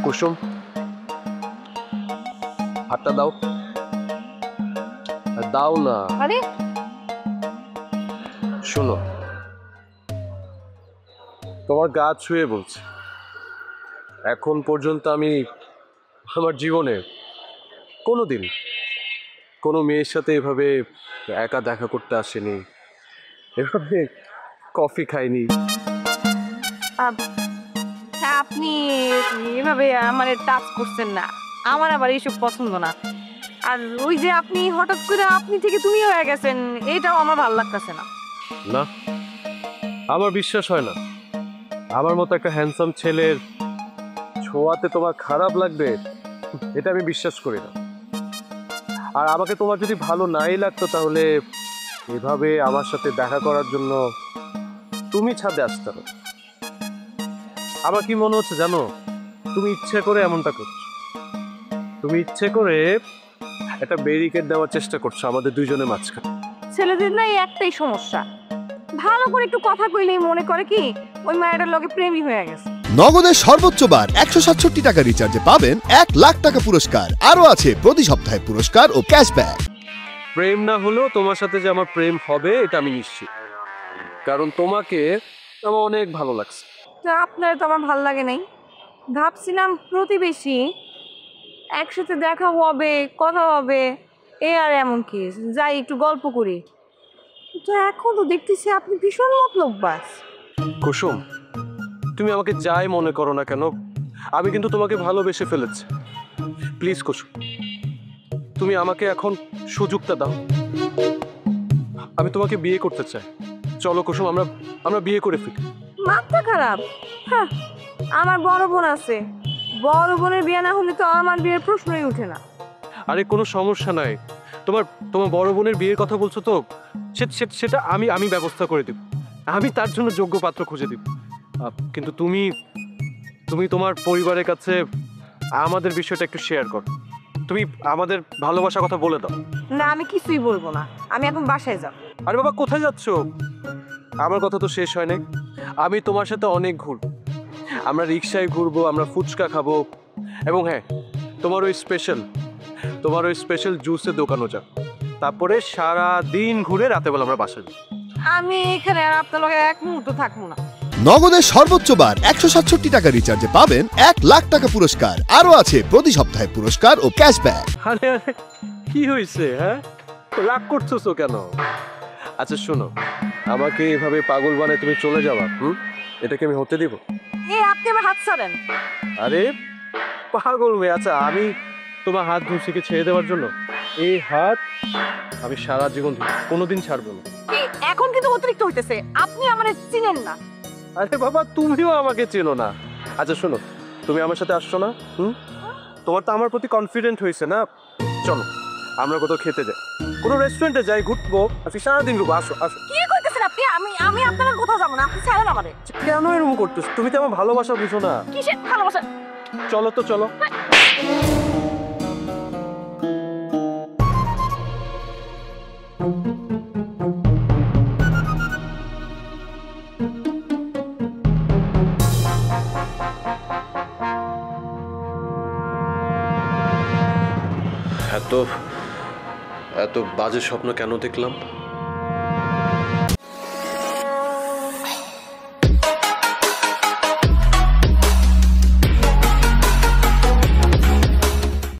কুসুম, হাতটা দাও। দাও না। আরে শোনো, তোমার গা ছুঁয়ে বলছে, এখন পর্যন্ত আমি আমার জীবনে কোনোদিন কোনো মেয়ের সাথে এভাবে একা দেখা করতে আসেনি, এভাবে কফি খাইনি। আপনি এভাবে আমার টাচ করছেন না, আমার আবার এইসব পছন্দ না। আর ওই যে আপনি হঠাৎ করে আপনি থেকে তুমি হয়ে গেছেন, এটাও আমার ভালো লাগতেছে না। না, আমার বিশ্বাস হয় না আমার মতো একটা হ্যান্ডসাম ছেলের ছোঁয়াতে তোমার খারাপ লাগবে, এটা আমি বিশ্বাস করি না। আর আমাকে তোমার যদি ভালো নাই লাগতো তাহলে এভাবে আমার সাথে দেখা করার জন্য তুমি ছাদে আসতে না। আমার কি মনে হচ্ছে জানো, তুমি ইচ্ছে করে এমনটা করছো। তুমি ইচ্ছে করে একটা ব্যারিকেড দেওয়ার চেষ্টা করছো আমাদের দুইজনের মাঝখানে। ছেলেদের না এই একটাই সমস্যা, ভালো করে একটু কথা কইলেই মনে করে কি ওই মায়ের লগে প্রেমী হয়ে গেছে। নগদের সর্বোচ্চ বার 167 টাকা রিচার্জে পাবেন 1 লাখ টাকা পুরস্কার। আরও আছে প্রতি সপ্তাহে পুরস্কার ও ক্যাশব্যাক। প্রেম না হলেও তোমার সাথে যে আমার প্রেম হবে এটা আমি নিশ্চিত, কারণ তোমাকে আমার অনেক ভালো লাগছে। তো আপনার তো আমার ভালো লাগে নাই, ভাবছিলাম প্রতিবেশী, একসাথে দেখা হবে, কথা হবে, এ আর এমন কি, যাই একটু গল্প করি। তো এখন তো দেখতেছি আপনি ভীষণ মতলববাজ। কুসুম, তুমি আমাকে যাই মনে করো না কেন, আমি কিন্তু তোমাকে ভালোবেসে ফেলেছি। প্লিজ কুসুম, তুমি আমাকে এখন সুযোগটা দাও, আমি তোমাকে বিয়ে করতে চাই। চলো কুসুম, আমরা আমরা বিয়ে করে ফেলি। মাথা খারাপ? হ্যাঁ, আমার বড় বোন আছে, বড় বোনের বিয়ে না হলে তো আমার বিয়ের প্রশ্নই উঠে না। আরে কোনো সমস্যা নাই, তোমার তোমার বড় বোনের বিয়ের কথা বলছো তো, সেটা আমি আমি ব্যবস্থা করে দেব, আমি তার জন্য যোগ্য পাত্র খুঁজে দিব। কিন্তু তুমি তুমি তোমার পরিবারের কাছে আমাদের বিষয়টা একটু শেয়ার করো, তুমি আমাদের ভালোবাসার কথা বলে দাও। না, আমি কিছুই বলবো না, আমি এখন বাসায় যাব। আরে বাবা, কোথায় যাচ্ছো? আমার কথা তো শেষ হয় নাই। আমি তোমার সাথে অনেক ঘুরবো, আমরা রিক্সায় ঘুরবো, আমরা ফুচকা খাবো, এবং হ্যাঁ, তোমার ওই স্পেশাল জুসের দোকানও যাও। তারপরে সারা দিন ঘুরে রাতেবেলা আমরা বাসায় যাবো। আমি এখানে আর আপনার লগে এক মুহূর্ত থাকবো না। নগদের সর্বোচ্চ বার 167 টাকা রিচার্জে পাবেন 1 লাখ টাকা পুরস্কার। আরও আছে প্রতি সপ্তাহে পুরস্কার ও ক্যাশব্যাক। আরে আরে, কি হয়েছে? হ্যাঁ, রাগ করতেছো কেন? আচ্ছা শোনো, আমাকে এভাবে পাগল বানায় তুমি চলে যাওয়া, এটাকে আমি হতে দিব? আপনি আমার হাত ছাড়েন। আরে পাগল মেয়ে, আচ্ছা আমি তোমার হাত ধরছি কি ছেড়ে দেওয়ার জন্য? এই হাত আমি সারা জীবন কোনোদিন ছাড়বো না। এখন কিন্তু অতিরিক্ত হইতেছে, আপনি আমারে চিনেন না। আরে বাবা, তুমিও আমাকে চেনো না। আচ্ছা শোনো, তুমি আমার সাথে আসছো না? তোমার তো আমার প্রতি কনফিডেন্ট হয়েছে না? চলো আমরা কোথাও খেতে যাই, কোনো রেস্টুরেন্টে যাই, ঘুরবো, আজকে সারাদিন ঘুরবো। আসো আসো। কি কইতেছেন আপনি? আমি আপনার কোথাও যাবো না, আপনি ছাড়েন আমারে। কেন এরকম করতেছ? তুমি তো আমার ভালোবাসা বুঝো না। কিসের ভালোবাসা? চলো তো চলো। এত এত বাজে স্বপ্ন কেন দেখলাম?